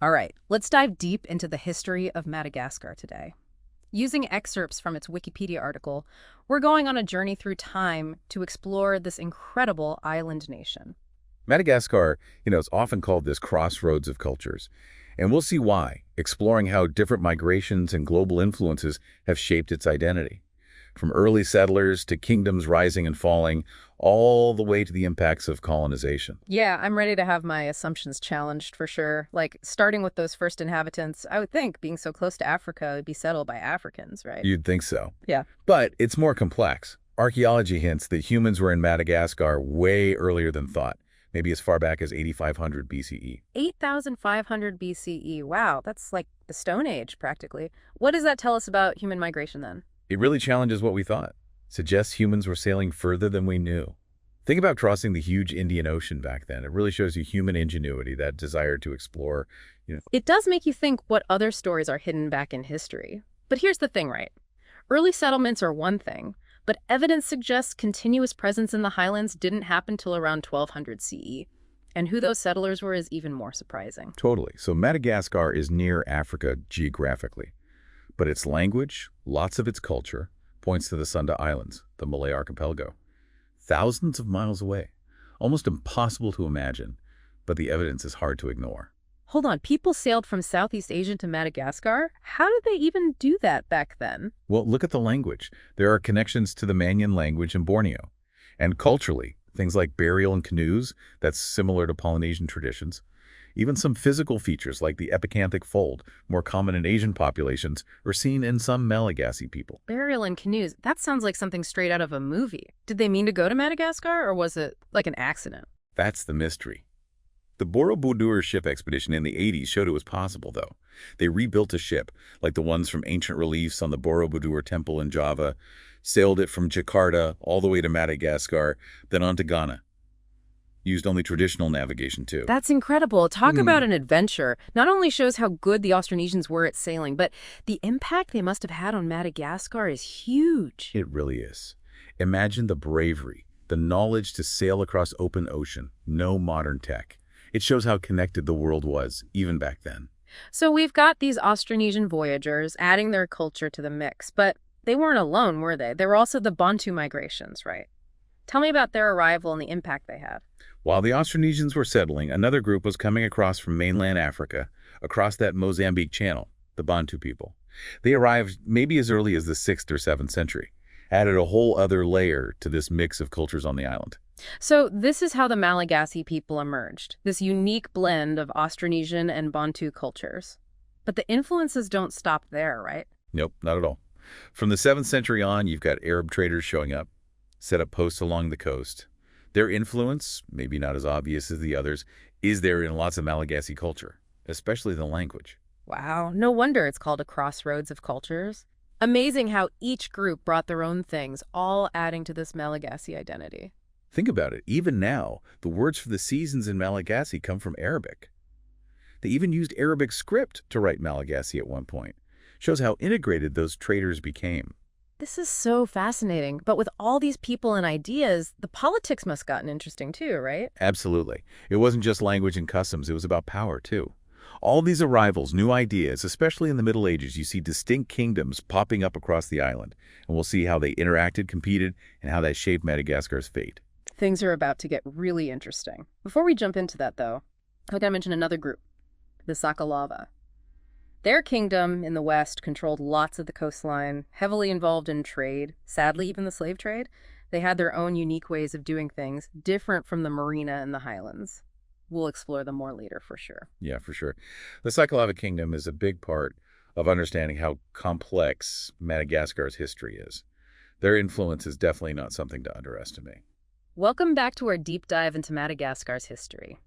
All right, let's dive deep into the history of Madagascar today. Using excerpts from its Wikipedia article, we're going on a journey through time to explore this incredible island nation. Madagascar, is often called this crossroads of cultures. And we'll see why, exploring how different migrations and global influences have shaped its identity. From early settlers to kingdoms rising and falling, all the way to the impacts of colonization. Yeah, I'm ready to have my assumptions challenged for sure. Like, starting with those first inhabitants, I would think being so close to Africa would be settled by Africans, right? You'd think so. Yeah. But it's more complex. Archaeology hints that humans were in Madagascar way earlier than thought, maybe as far back as 8500 BCE. 8,500 BCE. Wow, that's like the Stone Age, practically. What does that tell us about human migration then? It really challenges what we thought. Suggests humans were sailing further than we knew. Think about crossing the huge Indian Ocean back then. It really shows you human ingenuity, that desire to explore. It does make you think what other stories are hidden back in history. But here's the thing, right? Early settlements are one thing, but evidence suggests continuous presence in the highlands didn't happen till around 1200 CE. And who those settlers were is even more surprising. Totally. So Madagascar is near Africa geographically. But its language, lots of its culture, points to the Sunda Islands, the Malay archipelago. Thousands of miles away. Almost impossible to imagine, but the evidence is hard to ignore. Hold on, people sailed from Southeast Asia to Madagascar? How did they even do that back then? Well, look at the language. There are connections to the Manyan language in Borneo. And culturally, things like burial in canoes, that's similar to Polynesian traditions. Even some physical features like the epicanthic fold, more common in Asian populations, are seen in some Malagasy people. Burial in canoes. That sounds like something straight out of a movie. Did they mean to go to Madagascar, or was it like an accident? That's the mystery. The Borobudur ship expedition in the 80s showed it was possible, though. They rebuilt a ship, like the ones from ancient reliefs on the Borobudur temple in Java, sailed it from Jakarta all the way to Madagascar, then on to Ghana. Used only traditional navigation, too. That's incredible. Talk about an adventure. Not only shows how good the Austronesians were at sailing, but the impact they must have had on Madagascar is huge. It really is. Imagine the bravery, the knowledge to sail across open ocean, no modern tech. It shows how connected the world was, even back then. So we've got these Austronesian voyagers adding their culture to the mix, but they weren't alone, were they? There were also the Bantu migrations, right? Tell me about their arrival and the impact they had. While the Austronesians were settling, another group was coming across from mainland Africa, across that Mozambique channel, the Bantu people. They arrived maybe as early as the 6th or 7th century, added a whole other layer to this mix of cultures on the island. So this is how the Malagasy people emerged, this unique blend of Austronesian and Bantu cultures. But the influences don't stop there, right? Nope, not at all. From the 7th century on, you've got Arab traders showing up, set up posts along the coast. Their influence, maybe not as obvious as the others, is there in lots of Malagasy culture, especially the language. Wow, no wonder it's called a crossroads of cultures. Amazing how each group brought their own things, all adding to this Malagasy identity. Think about it. Even now, the words for the seasons in Malagasy come from Arabic. They even used Arabic script to write Malagasy at one point. Shows how integrated those traders became. This is so fascinating. But with all these people and ideas, the politics must have gotten interesting too, right? Absolutely. It wasn't just language and customs, it was about power too. All these arrivals, new ideas, especially in the Middle Ages, you see distinct kingdoms popping up across the island. And we'll see how they interacted, competed, and how that shaped Madagascar's fate. Things are about to get really interesting. Before we jump into that, though, I gotta mention another group, the Sakalava. Their kingdom in the west controlled lots of the coastline, heavily involved in trade, sadly even the slave trade. They had their own unique ways of doing things, different from the marina and the highlands. We'll explore them more later for sure. Yeah, for sure. The Sakalava Kingdom is a big part of understanding how complex Madagascar's history is. Their influence is definitely not something to underestimate. Welcome back to our deep dive into Madagascar's history.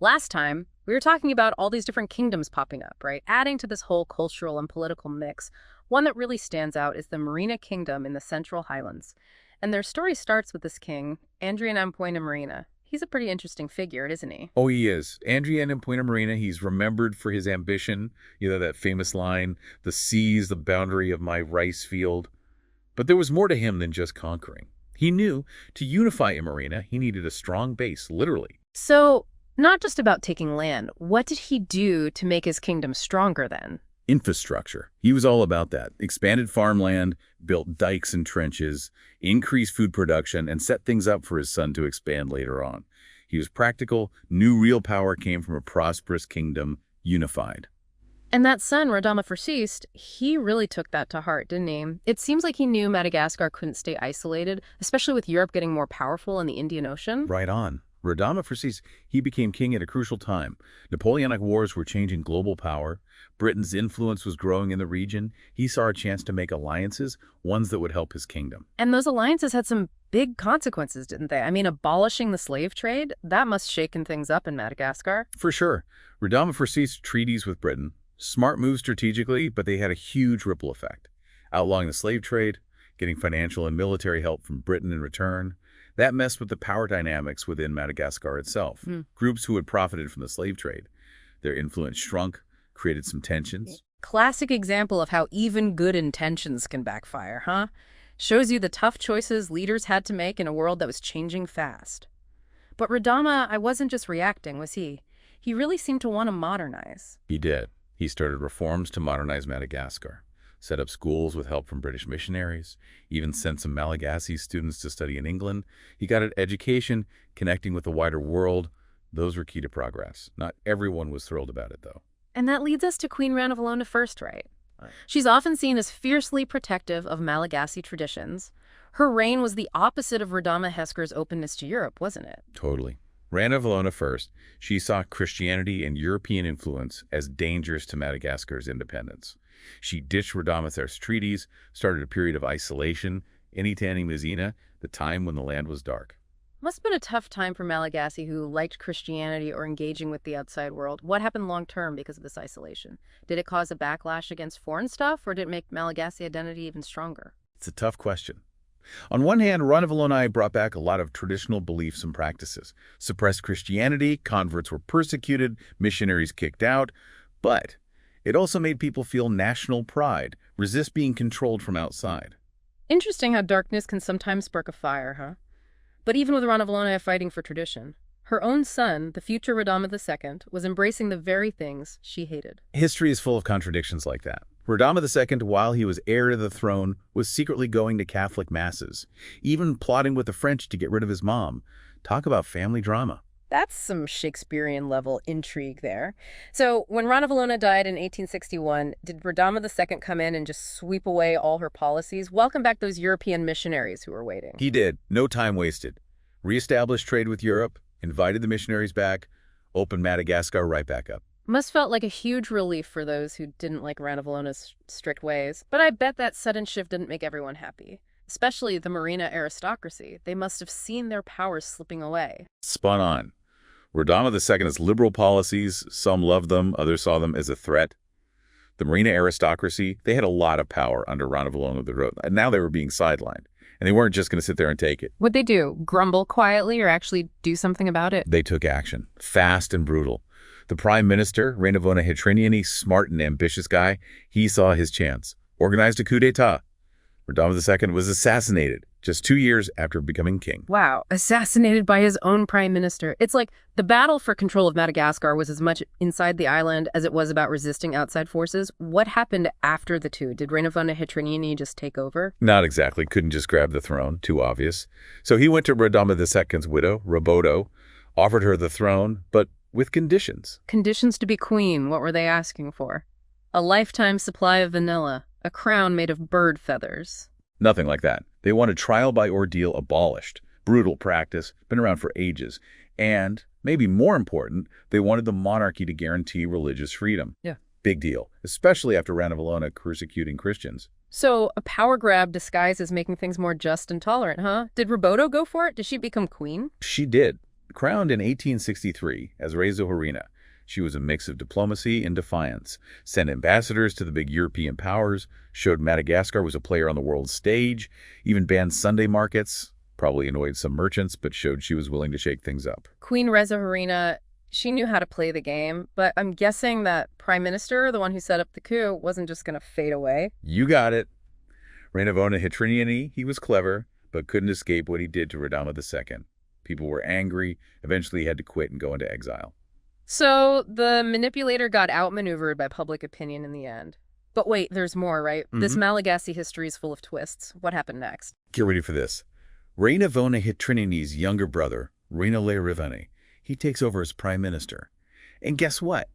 Last time, we were talking about all these different kingdoms popping up, right? Adding to this whole cultural and political mix. One that really stands out is the Marina Kingdom in the Central Highlands. And their story starts with this king, Andrian Ampoina Marina. He's a pretty interesting figure, isn't he? Oh, he is. Andrian Ampoina Marina, he's remembered for his ambition. That famous line, "The sea is the boundary of my rice field." But there was more to him than just conquering. He knew to unify a marina, he needed a strong base, literally. So, Not just about taking land. What did he do to make his kingdom stronger then? Infrastructure. He was all about that. Expanded farmland, built dikes and trenches, increased food production, and set things up for his son to expand later on. He was practical, knew real power came from a prosperous kingdom, unified. And that son, Radama Fascist, he really took that to heart, didn't he? It seems like he knew Madagascar couldn't stay isolated, especially with Europe getting more powerful in the Indian Ocean. Right on. Radama Fascist, he became king at a crucial time. Napoleonic Wars were changing global power. Britain's influence was growing in the region. He saw a chance to make alliances, ones that would help his kingdom. And those alliances had some big consequences, didn't they? I mean, abolishing the slave trade, that must have shaken things up in Madagascar. For sure. Radama Fascist's treaties with Britain, smart moves strategically, but they had a huge ripple effect. Outlawing the slave trade, getting financial and military help from Britain in return, that messed with the power dynamics within Madagascar itself. Groups who had profited from the slave trade. Their influence shrunk, created some tensions. Classic example of how even good intentions can backfire, huh? Shows you the tough choices leaders had to make in a world that was changing fast. But Radama, I wasn't just reacting, was he? He really seemed to want to modernize. He did. He started reforms to modernize Madagascar, set up schools with help from British missionaries, even sent some Malagasy students to study in England. He got an education, connecting with the wider world. Those were key to progress. Not everyone was thrilled about it, though. And that leads us to Queen Ranavalona first, right? She's often seen as fiercely protective of Malagasy traditions. Her reign was the opposite of Radama Hesker's openness to Europe, wasn't it? Totally. Ranavalona first, she saw Christianity and European influence as dangerous to Madagascar's independence. She ditched Radamathar's treaties, started a period of isolation, Initani Mizina, the time when the land was dark. Must have been a tough time for Malagasy who liked Christianity or engaging with the outside world. What happened long-term because of this isolation? Did it cause a backlash against foreign stuff, or did it make Malagasy identity even stronger? It's a tough question. On one hand, Ranavalona brought back a lot of traditional beliefs and practices. Suppressed Christianity, converts were persecuted, missionaries kicked out. But it also made people feel national pride, resist being controlled from outside. Interesting how darkness can sometimes spark a fire, huh? But even with Ranavalona fighting for tradition, her own son, the future Radama II, was embracing the very things she hated. History is full of contradictions like that. Radama II, while he was heir to the throne, was secretly going to Catholic masses, even plotting with the French to get rid of his mom. Talk about family drama. That's some Shakespearean-level intrigue there. So when Ranavalona died in 1861, did Radama II come in and just sweep away all her policies, welcome back those European missionaries who were waiting? He did. No time wasted. Reestablished trade with Europe, invited the missionaries back, opened Madagascar right back up. Must felt like a huge relief for those who didn't like Ranavallona's strict ways. But I bet that sudden shift didn't make everyone happy. Especially the Marina aristocracy. They must have seen their powers slipping away. Spot on. Radama II's liberal policies, some loved them, others saw them as a threat. The Marina aristocracy, they had a lot of power under Ranavalona, and now they were being sidelined. And they weren't just going to sit there and take it. What'd they do? Grumble quietly or actually do something about it? They took action, fast and brutal. The prime minister, Ranavalona Hitriniani, smart and ambitious guy, he saw his chance, organized a coup d'etat. Radama II was assassinated just 2 years after becoming king. Wow, assassinated by his own prime minister. It's like the battle for control of Madagascar was as much inside the island as it was about resisting outside forces. What happened after the coup? Did Ranavalona Hitriniani just take over? Not exactly. Couldn't just grab the throne. Too obvious. So he went to Radama II's widow, Rabodo, offered her the throne, but with conditions. Conditions to be queen. What were they asking for? A lifetime supply of vanilla. A crown made of bird feathers. Nothing like that. They wanted trial by ordeal abolished. Brutal practice, been around for ages. And, maybe more important, they wanted the monarchy to guarantee religious freedom. Yeah. Big deal, especially after Ranavalona persecuting Christians. So, a power grab disguised as making things more just and tolerant, huh? Did Rabodo go for it? Did she become queen? She did. Crowned in 1863 as Reza Horina, she was a mix of diplomacy and defiance, sent ambassadors to the big European powers, showed Madagascar was a player on the world stage, even banned Sunday markets, probably annoyed some merchants, but showed she was willing to shake things up. Queen Reza Horina, she knew how to play the game, but I'm guessing that prime minister, the one who set up the coup, wasn't just going to fade away. You got it. Ranavalona Hitriniani, he was clever, but couldn't escape what he did to Radama II. People were angry. Eventually, he had to quit and go into exile. So the manipulator got outmaneuvered by public opinion in the end. But wait, there's more, right? This Malagasy history is full of twists. What happened next? Get ready for this. Reinavona Hitrinini's younger brother, Reinale, he takes over as prime minister. And guess what?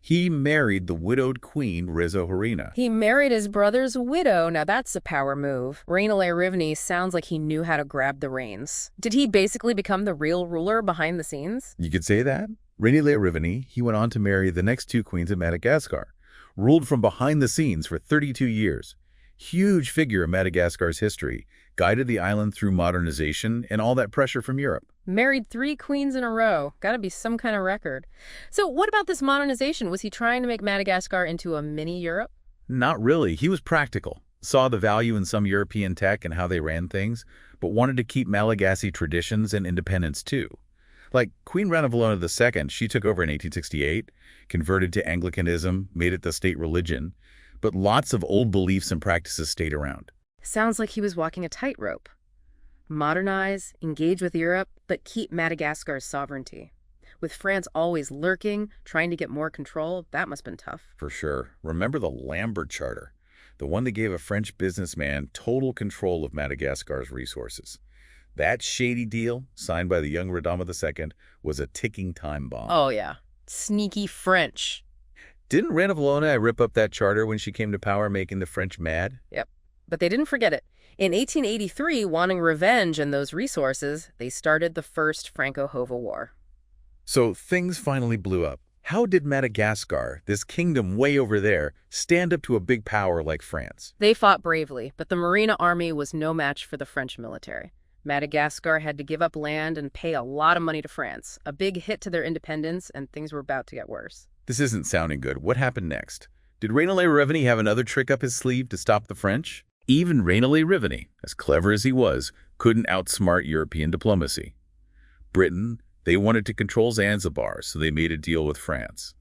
He married the widowed queen, Rizzo-Harina. He married his brother's widow. Now that's a power move. Reinale sounds like he knew how to grab the reins. Did he basically become the real ruler behind the scenes? You could say that. Reinale, he went on to marry the next two queens of Madagascar, ruled from behind the scenes for 32 years. Huge figure in Madagascar's history, guided the island through modernization and all that pressure from Europe. Married 3 queens in a row. Gotta be some kind of record. So what about this modernization? Was he trying to make Madagascar into a mini Europe? Not really. He was practical, saw the value in some European tech and how they ran things, but wanted to keep Malagasy traditions and independence too. Like Queen Ranavalona II, she took over in 1868, converted to Anglicanism, made it the state religion, but lots of old beliefs and practices stayed around. Sounds like he was walking a tightrope. Modernize, engage with Europe, but keep Madagascar's sovereignty. With France always lurking, trying to get more control, that must have been tough. For sure. Remember the Lambert Charter, the one that gave a French businessman total control of Madagascar's resources. That shady deal, signed by the young Radama II, was a ticking time bomb. Oh, yeah. Sneaky French. Didn't Ranavalona rip up that charter when she came to power, making the French mad? Yep. But they didn't forget it. In 1883, wanting revenge and those resources, they started the First Franco-Hova War. So things finally blew up. How did Madagascar, this kingdom way over there, stand up to a big power like France? They fought bravely, but the Marina army was no match for the French military. Madagascar had to give up land and pay a lot of money to France, a big hit to their independence, and things were about to get worse. This isn't sounding good. What happened next? Did Reinale have another trick up his sleeve to stop the French? Even Reinale, as clever as he was, couldn't outsmart European diplomacy. Britain, they wanted to control Zanzibar, so they made a deal with France.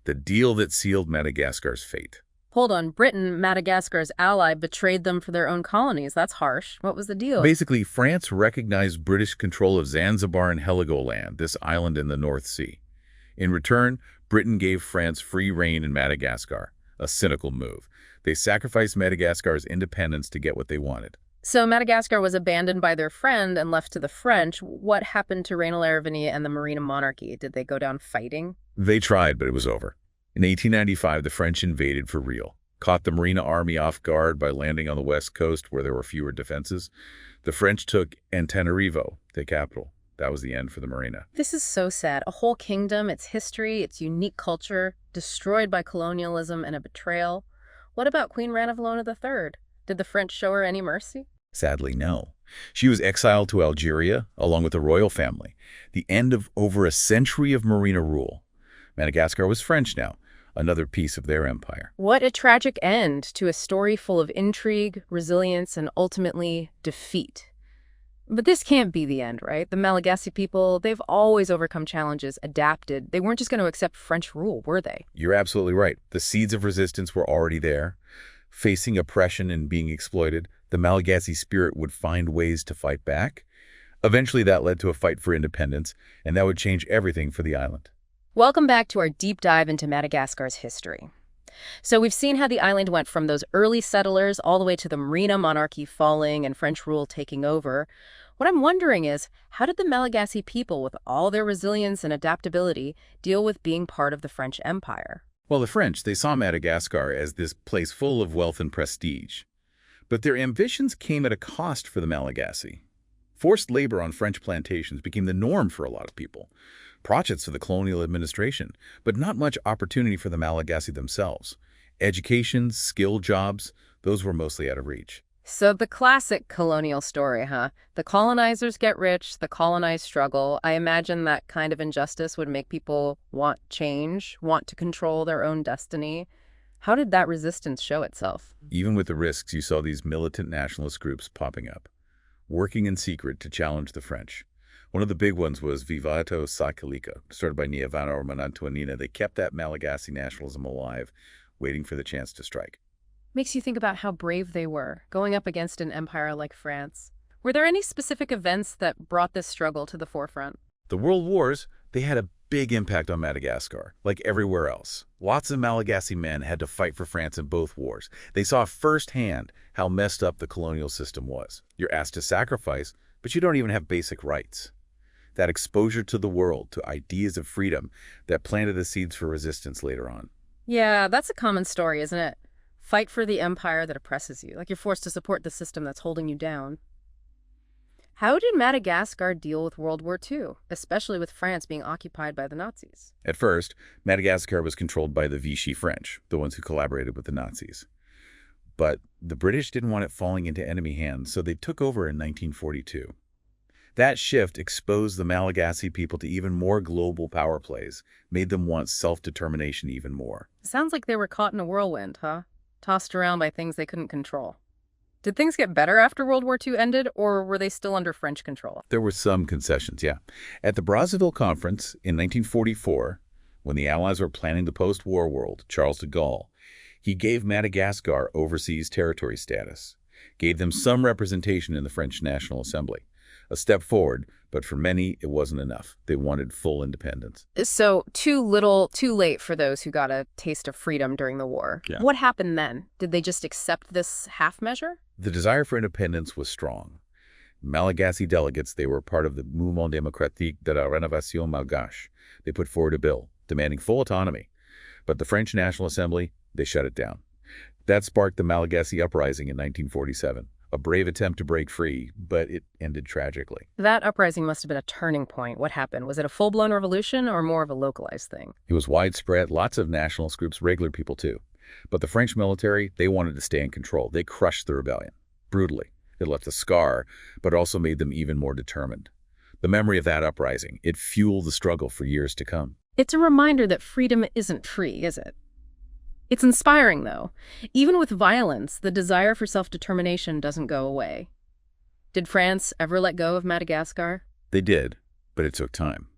The deal that sealed Madagascar's fate. Hold on, Britain, Madagascar's ally, betrayed them for their own colonies. That's harsh. What was the deal? Basically, France recognized British control of Zanzibar and Heligoland, this island in the North Sea. In return, Britain gave France free rein in Madagascar, a cynical move. They sacrificed Madagascar's independence to get what they wanted. So Madagascar was abandoned by their friend and left to the French. What happened to Reinale and the Marina monarchy? Did they go down fighting? They tried, but it was over. In 1895, the French invaded for real, caught the Marina army off guard by landing on the west coast where there were fewer defenses. The French took Antananarivo, the capital. That was the end for the Marina. This is so sad. A whole kingdom, its history, its unique culture, destroyed by colonialism and a betrayal. What about Queen Ranavalona III? Did the French show her any mercy? Sadly, no. She was exiled to Algeria, along with the royal family. The end of over a century of Marina rule. Madagascar was French now, another piece of their empire. What a tragic end to a story full of intrigue, resilience, and ultimately defeat. But this can't be the end, right? The Malagasy people, they've always overcome challenges, adapted. They weren't just going to accept French rule, were they? You're absolutely right. The seeds of resistance were already there. Facing oppression and being exploited, the Malagasy spirit would find ways to fight back. Eventually, that led to a fight for independence, and that would change everything for the island. Welcome back to our deep dive into Madagascar's history. So we've seen how the island went from those early settlers all the way to the Marina monarchy falling and French rule taking over. What I'm wondering is, how did the Malagasy people, with all their resilience and adaptability, deal with being part of the French Empire? Well, the French, they saw Madagascar as this place full of wealth and prestige. But their ambitions came at a cost for the Malagasy. Forced labor on French plantations became the norm for a lot of people. Projects for the colonial administration, but not much opportunity for the Malagasy themselves. Education, skill jobs, those were mostly out of reach. So the classic colonial story, huh? The colonizers get rich, the colonized struggle. I imagine that kind of injustice would make people want change, want to control their own destiny. How did that resistance show itself? Even with the risks, you saw these militant nationalist groups popping up, working in secret to challenge the French. One of the big ones was Vivato Sakalika, started by Niavana or Manantuanina. They kept that Malagasy nationalism alive, waiting for the chance to strike. Makes you think about how brave they were, going up against an empire like France. Were there any specific events that brought this struggle to the forefront? The World Wars, they had a big impact on Madagascar, like everywhere else. Lots of Malagasy men had to fight for France in both wars. They saw firsthand how messed up the colonial system was. You're asked to sacrifice, but you don't even have basic rights. That exposure to the world, to ideas of freedom, that planted the seeds for resistance later on. Yeah, that's a common story, isn't it? Fight for the empire that oppresses you, like you're forced to support the system that's holding you down. How did Madagascar deal with World War II, especially with France being occupied by the Nazis? At first, Madagascar was controlled by the Vichy French, the ones who collaborated with the Nazis. But the British didn't want it falling into enemy hands, so they took over in 1942. That shift exposed the Malagasy people to even more global power plays, made them want self-determination even more. Sounds like they were caught in a whirlwind, huh? Tossed around by things they couldn't control. Did things get better after World War II ended, or were they still under French control? There were some concessions, yeah. At the Brazzaville Conference in 1944, when the Allies were planning the post-war world, Charles de Gaulle, he gave Madagascar overseas territory status, gave them some representation in the French National Assembly. A step forward, but for many, it wasn't enough. They wanted full independence. So, too little, too late for those who got a taste of freedom during the war. Yeah. What happened then? Did they just accept this half measure? The desire for independence was strong. Malagasy delegates, they were part of the Mouvement démocratique de la Rénovation Malgache. They put forward a bill demanding full autonomy. But the French National Assembly, they shut it down. That sparked the Malagasy uprising in 1947. A brave attempt to break free, but it ended tragically. That uprising must have been a turning point. What happened? Was it a full-blown revolution or more of a localized thing? It was widespread, lots of nationalist groups, regular people too. But the French military, they wanted to stay in control. They crushed the rebellion, brutally. It left a scar, but also made them even more determined. The memory of that uprising, it fueled the struggle for years to come. It's a reminder that freedom isn't free, is it? It's inspiring, though. Even with violence, the desire for self-determination doesn't go away. Did France ever let go of Madagascar? They did, but it took time.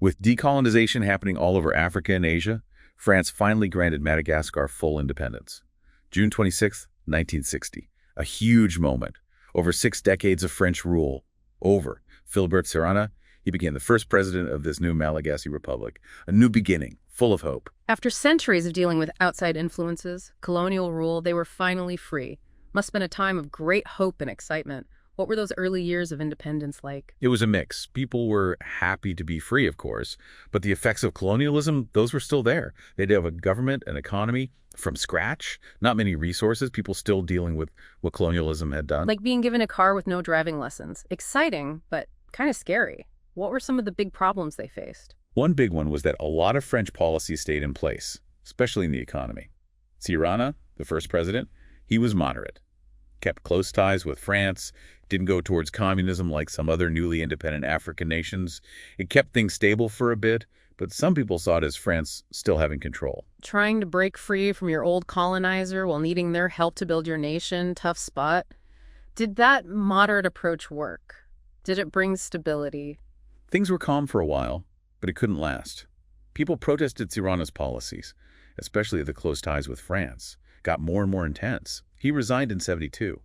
With decolonization happening all over Africa and Asia, France finally granted Madagascar full independence. June 26, 1960. A huge moment. Over 6 decades of French rule. Over. Philibert Serrana, he became the first president of this new Malagasy Republic. A new beginning, full of hope. After centuries of dealing with outside influences, colonial rule, they were finally free. Must have been a time of great hope and excitement. What were those early years of independence like? It was a mix. People were happy to be free, of course, but the effects of colonialism, those were still there. They'd have a government, an economy from scratch, not many resources, people still dealing with what colonialism had done. Like being given a car with no driving lessons. Exciting, but kind of scary. What were some of the big problems they faced? One big one was that a lot of French policies stayed in place, especially in the economy. Tirana, the first president, he was moderate, kept close ties with France, didn't go towards communism like some other newly independent African nations. It kept things stable for a bit, but some people saw it as France still having control. Trying to break free from your old colonizer while needing their help to build your nation, tough spot. Did that moderate approach work? Did it bring stability? Things were calm for a while, but it couldn't last. People protested Tirana's policies, especially the close ties with France, got more and more intense. He resigned in '72,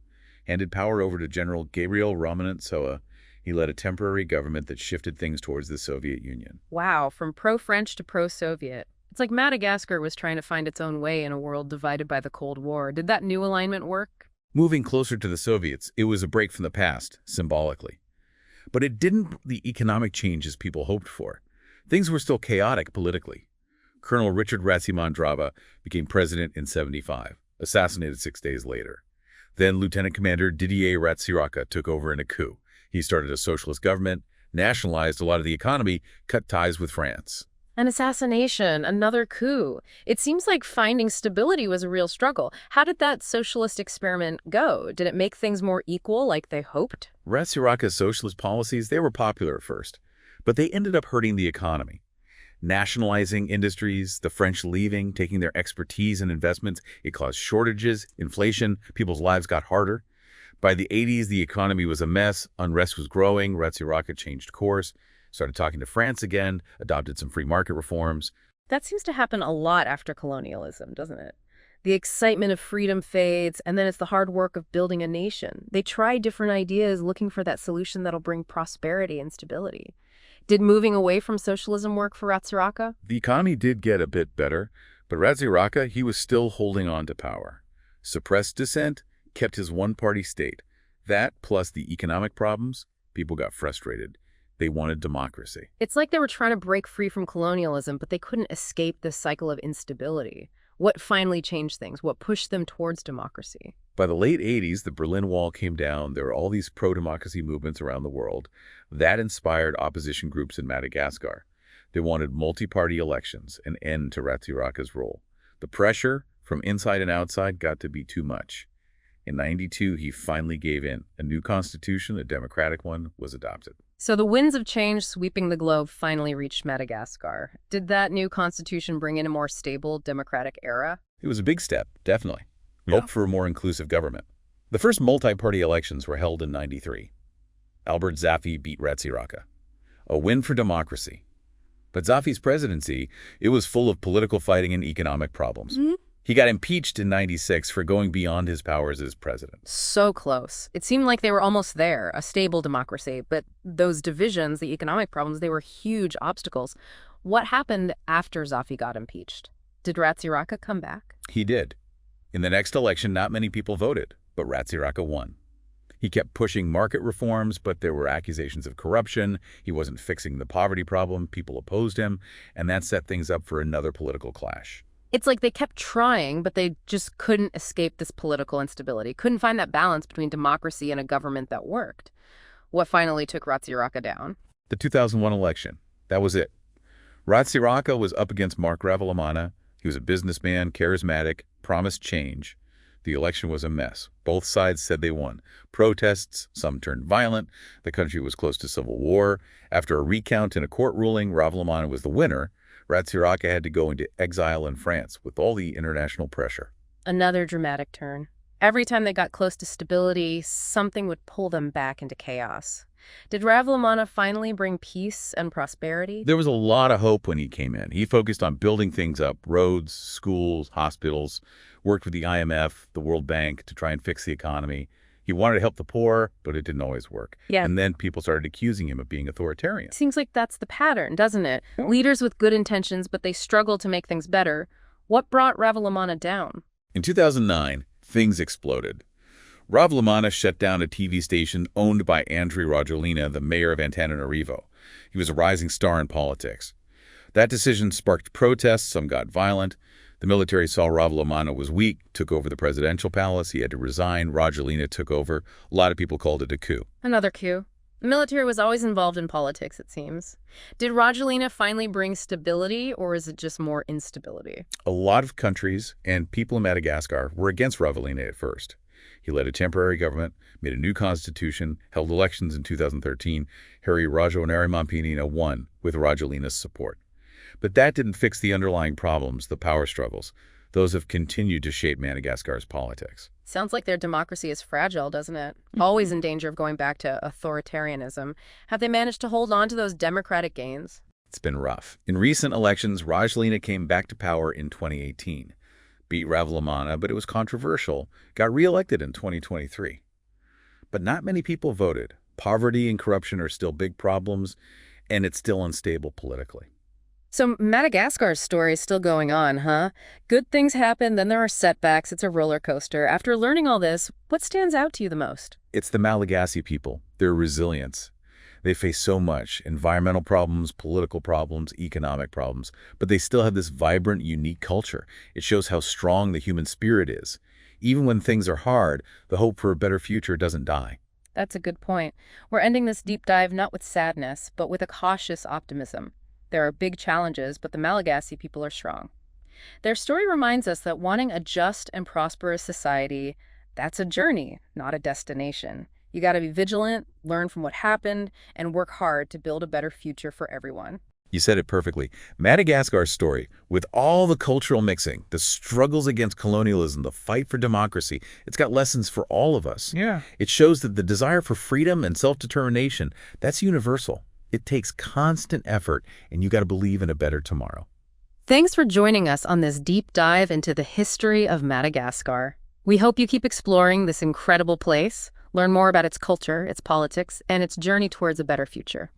handed power over to General Gabriel Romanent-Soa. He led a temporary government that shifted things towards the Soviet Union. Wow, from pro-French to pro-Soviet. It's like Madagascar was trying to find its own way in a world divided by the Cold War. Did that new alignment work? Moving closer to the Soviets, it was a break from the past, symbolically. But it didn't bring the economic changes people hoped for. Things were still chaotic politically. Colonel Richard Ratsimandrava became president in '75, assassinated 6 days later. Then Lieutenant Commander Didier Ratsiraka took over in a coup. He started a socialist government, nationalized a lot of the economy, cut ties with France. An assassination, another coup. It seems like finding stability was a real struggle. How did that socialist experiment go? Did it make things more equal like they hoped? Ratsiraka's socialist policies, they were popular at first, but they ended up hurting the economy. Nationalizing industries, the French leaving, taking their expertise and investments, it caused shortages, inflation, people's lives got harder. By the '80s, the economy was a mess, unrest was growing, Ratsiraka changed course, started talking to France again, adopted some free market reforms. That seems to happen a lot after colonialism, doesn't it? The excitement of freedom fades, and then it's the hard work of building a nation. They try different ideas, looking for that solution that'll bring prosperity and stability. Did moving away from socialism work for Ratsiraka? The economy did get a bit better, but Ratsiraka, he was still holding on to power. Suppressed dissent, kept his one-party state. That, plus the economic problems, people got frustrated. They wanted democracy. It's like they were trying to break free from colonialism, but they couldn't escape this cycle of instability. What finally changed things? What pushed them towards democracy? By the late 80s, the Berlin Wall came down. There were all these pro-democracy movements around the world. That inspired opposition groups in Madagascar. They wanted multi-party elections, an end to Ratsiraka's rule. The pressure from inside and outside got to be too much. In '92, he finally gave in. A new constitution, a democratic one, was adopted. So the winds of change sweeping the globe finally reached Madagascar. Did that new constitution bring in a more stable democratic era? It was a big step, definitely. Yeah. Hope for a more inclusive government. The first multi-party elections were held in '93. Albert Zafy beat Ratsiraka. A win for democracy. But Zafy's presidency, it was full of political fighting and economic problems. He got impeached in '96 for going beyond his powers as president. So close. It seemed like they were almost there, a stable democracy. But those divisions, the economic problems, they were huge obstacles. What happened after Zafy got impeached? Did Ratsiraka come back? He did. In the next election, not many people voted, but Ratsiraka won. He kept pushing market reforms, but there were accusations of corruption. He wasn't fixing the poverty problem. People opposed him, and that set things up for another political clash. It's like they kept trying, but they just couldn't escape this political instability, couldn't find that balance between democracy and a government that worked. What finally took Ratsiraka down? The 2001 election. That was it. Ratsiraka was up against Mark Ravalomanana. He was a businessman, charismatic, promised change. The election was a mess. Both sides said they won. Protests, some turned violent. The country was close to civil war. After a recount and a court ruling, Ravalomanana was the winner. Ratsiraka had to go into exile in France with all the international pressure. Another dramatic turn. Every time they got close to stability, something would pull them back into chaos. Did Ravalomanana finally bring peace and prosperity? There was a lot of hope when he came in. He focused on building things up, roads, schools, hospitals, worked with the IMF, the World Bank to try and fix the economy. He wanted to help the poor, but it didn't always work. Yeah. And then people started accusing him of being authoritarian. Seems like that's the pattern, doesn't it? Leaders with good intentions, but they struggle to make things better. What brought Ravalomanana down? In 2009, things exploded. Ravalomanana shut down a TV station owned by Andry Rajoelina, the mayor of Antananarivo. He was a rising star in politics. That decision sparked protests. Some got violent. The military saw Ravalomanana was weak, took over the presidential palace. He had to resign. Rajoelina took over. A lot of people called it a coup. Another coup. The military was always involved in politics, it seems. Did Rajoelina finally bring stability, or is it just more instability? A lot of countries and people in Madagascar were against Rajoelina at first. He led a temporary government, made a new constitution, held elections in 2013. Harry Rajoelina won with Rajoelina's support. But that didn't fix the underlying problems, the power struggles. Those have continued to shape Madagascar's politics. Sounds like their democracy is fragile, doesn't it? Always in danger of going back to authoritarianism. Have they managed to hold on to those democratic gains? It's been rough. In recent elections, Rajoelina came back to power in 2018. Beat Ravalomanana, but it was controversial. Got reelected in 2023. But not many people voted. Poverty and corruption are still big problems, and it's still unstable politically. So Madagascar's story is still going on, huh? Good things happen, then there are setbacks. It's a roller coaster. After learning all this, what stands out to you the most? It's the Malagasy people, their resilience. They face so much, environmental problems, political problems, economic problems, but they still have this vibrant, unique culture. It shows how strong the human spirit is. Even when things are hard, the hope for a better future doesn't die. That's a good point. We're ending this deep dive not with sadness, but with a cautious optimism. There are big challenges, but the Malagasy people are strong. Their story reminds us that wanting a just and prosperous society, that's a journey, not a destination. You got to be vigilant, learn from what happened, and work hard to build a better future for everyone. You said it perfectly. Madagascar's story, with all the cultural mixing, the struggles against colonialism, the fight for democracy, it's got lessons for all of us. Yeah. It shows that the desire for freedom and self-determination, that's universal. It takes constant effort, and you got to believe in a better tomorrow. Thanks for joining us on this deep dive into the history of Madagascar. We hope you keep exploring this incredible place, learn more about its culture, its politics, and its journey towards a better future.